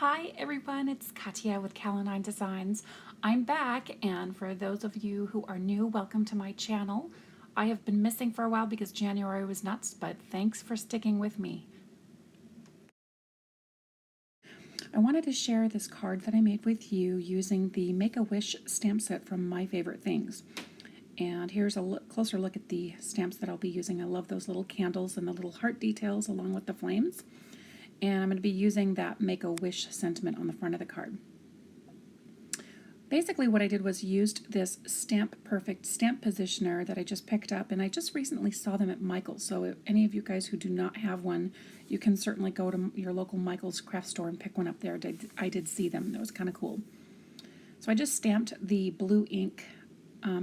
Hi everyone, it's Katya with Calanine Designs. I'm back, and for those of you who are new, welcome to my channel. I have been missing for a while because January was nuts, but thanks for sticking with me. I wanted to share this card that I made with you using the Make-A-Wish stamp set from My Favorite Things. And here's a closer look at the stamps that I'll be using. I love those little candles and the little heart details along with the flames. And I'm going to be using that Make-A-Wish sentiment on the front of the card. Basically what I did was used this Stamp Perfect stamp positioner that I just picked up, and I just recently saw them at Michael's. So if any of you guys who do not have one, you can certainly go to your local Michael's craft store and pick one up there. I did see them. That was kind of cool. So I just stamped the blue ink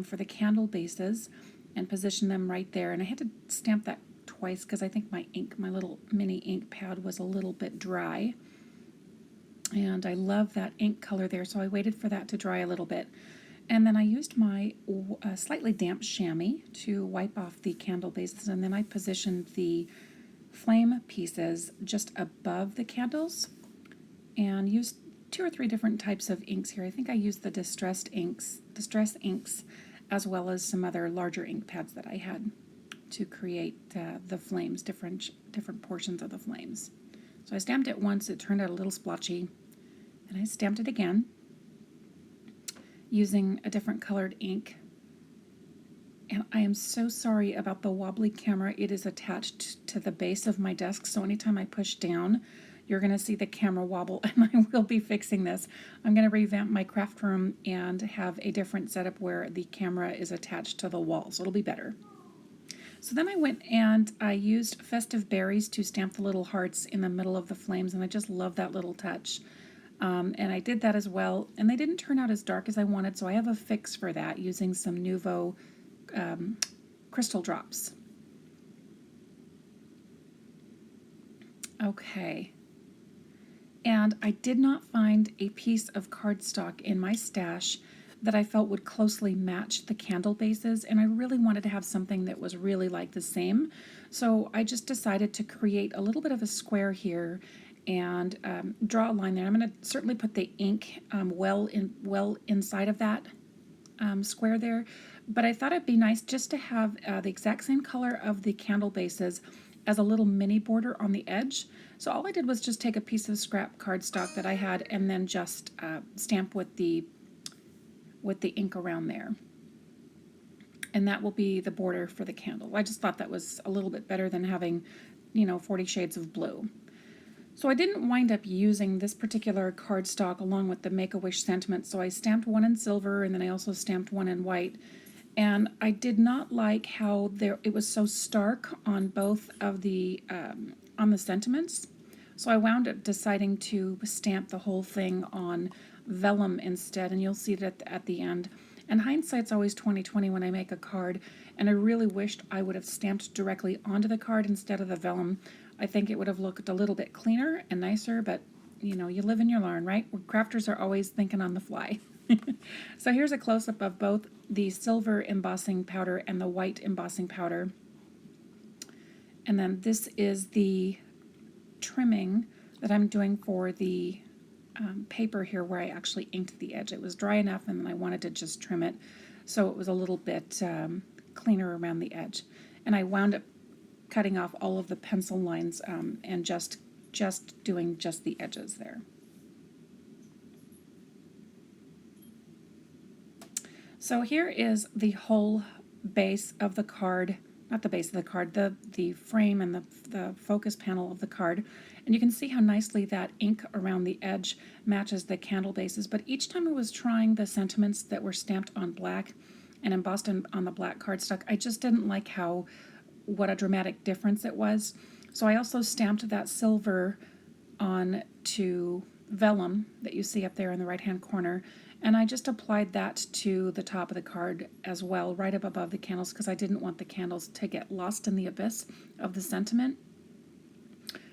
for the candle bases and positioned them right there. And I had to stamp that twice because I think my ink, my little mini ink pad, was a little bit dry. And I love that ink color there, so I waited for that to dry a little bit. And then I used my slightly damp chamois to wipe off the candle bases, and then I positioned the flame pieces just above the candles and used 2 or 3 different types of inks here. I think I used the distress inks, as well as some other larger ink pads that I had to create the flames, different portions of the flames. So I stamped it once, it turned out a little splotchy, and I stamped it again using a different colored ink. And I am so sorry about the wobbly camera. It is attached to the base of my desk, so anytime I push down, you're going to see the camera wobble, and I will be fixing this. I'm going to revamp my craft room and have a different setup where the camera is attached to the wall, so it'll be better. So then I went and I used festive berries to stamp the little hearts in the middle of the flames, and I just love that little touch. And I did that as well, and they didn't turn out as dark as I wanted, so I have a fix for that using some Nuvo crystal drops. Okay. And I did not find a piece of cardstock in my stash that I felt would closely match the candle bases, and I really wanted to have something that was really like the same. So I just decided to create a little bit of a square here and draw a line there. I'm going to certainly put the ink well inside of that square there, but I thought it'd be nice just to have the exact same color of the candle bases as a little mini border on the edge. So all I did was just take a piece of scrap cardstock that I had and then just stamp with the ink around there. And that will be the border for the candle. I just thought that was a little bit better than having, 40 shades of blue. So I didn't wind up using this particular cardstock along with the Make-A-Wish sentiment, so I stamped one in silver and then I also stamped one in white. And I did not like how it was so stark on both of the on the sentiments. So I wound up deciding to stamp the whole thing on vellum instead, and you'll see it at the end. And hindsight's always 20/20 when I make a card, and I really wished I would have stamped directly onto the card instead of the vellum. I think it would have looked a little bit cleaner and nicer, but you live and you learn, right? Crafters are always thinking on the fly. So here's a close-up of both the silver embossing powder and the white embossing powder. And then this is the trimming that I'm doing for the paper here where I actually inked the edge. It was dry enough and then I wanted to just trim it so it was a little bit cleaner around the edge. And I wound up cutting off all of the pencil lines and just doing just the edges there. So here is the whole base of the card, not the base of the card, the frame and the focus panel of the card. And you can see how nicely that ink around the edge matches the candle bases. But each time I was trying the sentiments that were stamped on black and embossed on the black cardstock, I just didn't like what a dramatic difference it was. So I also stamped that silver on to vellum that you see up there in the right-hand corner, and I just applied that to the top of the card as well, right up above the candles, because I didn't want the candles to get lost in the abyss of the sentiment.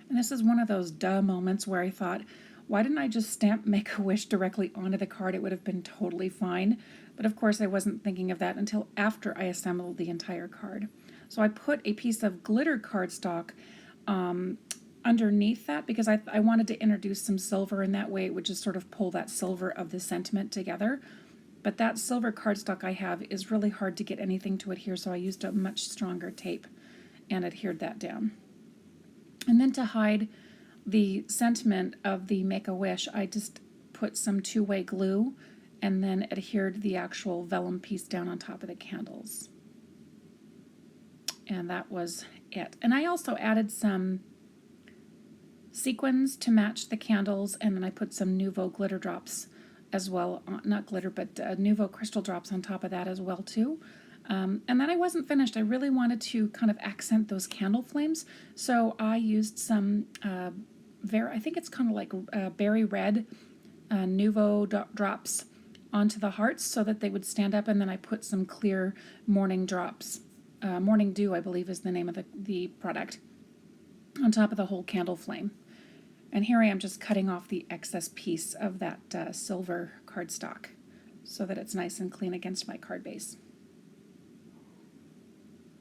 And this is one of those duh moments where I thought, why didn't I just stamp Make-A-Wish directly onto the card? It would have been totally fine. But of course I wasn't thinking of that until after I assembled the entire card. So I put a piece of glitter cardstock underneath that because I wanted to introduce some silver, and that way it would just sort of pull that silver of the sentiment together. But that silver cardstock I have is really hard to get anything to adhere, so I used a much stronger tape and adhered that down. And then to hide the sentiment of the Make-A-Wish, I just put some two-way glue and then adhered the actual vellum piece down on top of the candles. And that was it. And I also added some sequins to match the candles, and then I put some Nouveau glitter drops as well, not glitter, but Nouveau crystal drops on top of that as well too. And then I wasn't finished. I really wanted to kind of accent those candle flames, so I used some I think it's kind of like berry red Nouveau drops onto the hearts so that they would stand up, and then I put some clear morning drops, Morning Dew I believe is the name of the product, on top of the whole candle flame. And here I am just cutting off the excess piece of that silver cardstock so that it's nice and clean against my card base.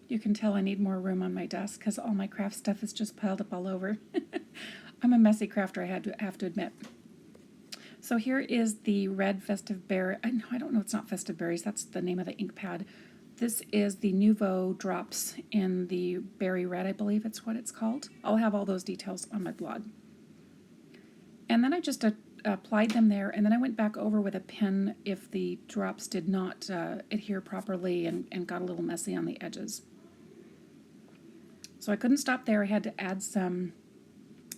You can tell I need more room on my desk because all my craft stuff is just piled up all over. I'm a messy crafter, I have to admit. So here is the red Festive Berry. I don't know, it's not Festive Berries, that's the name of the ink pad. This is the Nouveau drops in the berry red, I believe it's what it's called. I'll have all those details on my blog. And then I just applied them there, and then I went back over with a pen if the drops did not adhere properly and got a little messy on the edges. So I couldn't stop there. I had to add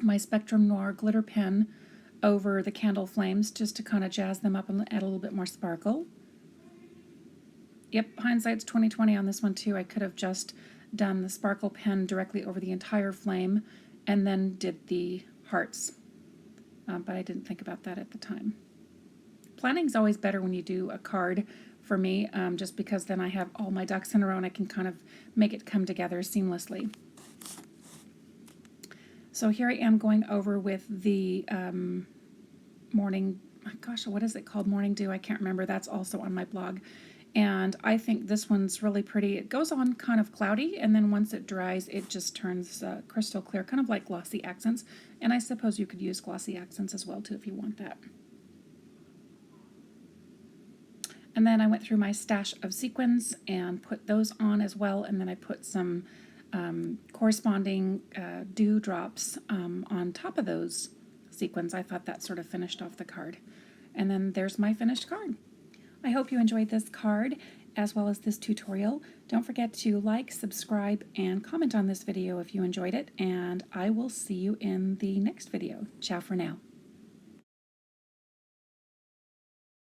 my Spectrum Noir glitter pen over the candle flames just to kind of jazz them up and add a little bit more sparkle. Yep, hindsight's 20/20 on this one too. I could have just done the sparkle pen directly over the entire flame and then did the hearts. But I didn't think about that at the time. Planning's always better when you do a card for me, just because then I have all my ducks in a row and I can kind of make it come together seamlessly. So here I am going over with the Morning, gosh, what is it called? Morning Dew, I can't remember. That's also on my blog. And I think this one's really pretty. It goes on kind of cloudy, and then once it dries, it just turns crystal clear, kind of like glossy accents. And I suppose you could use glossy accents as well, too, if you want that. And then I went through my stash of sequins and put those on as well, and then I put some corresponding dew drops on top of those sequins. I thought that sort of finished off the card. And then there's my finished card. I hope you enjoyed this card as well as this tutorial. Don't forget to like, subscribe, and comment on this video if you enjoyed it, and I will see you in the next video. Ciao for now.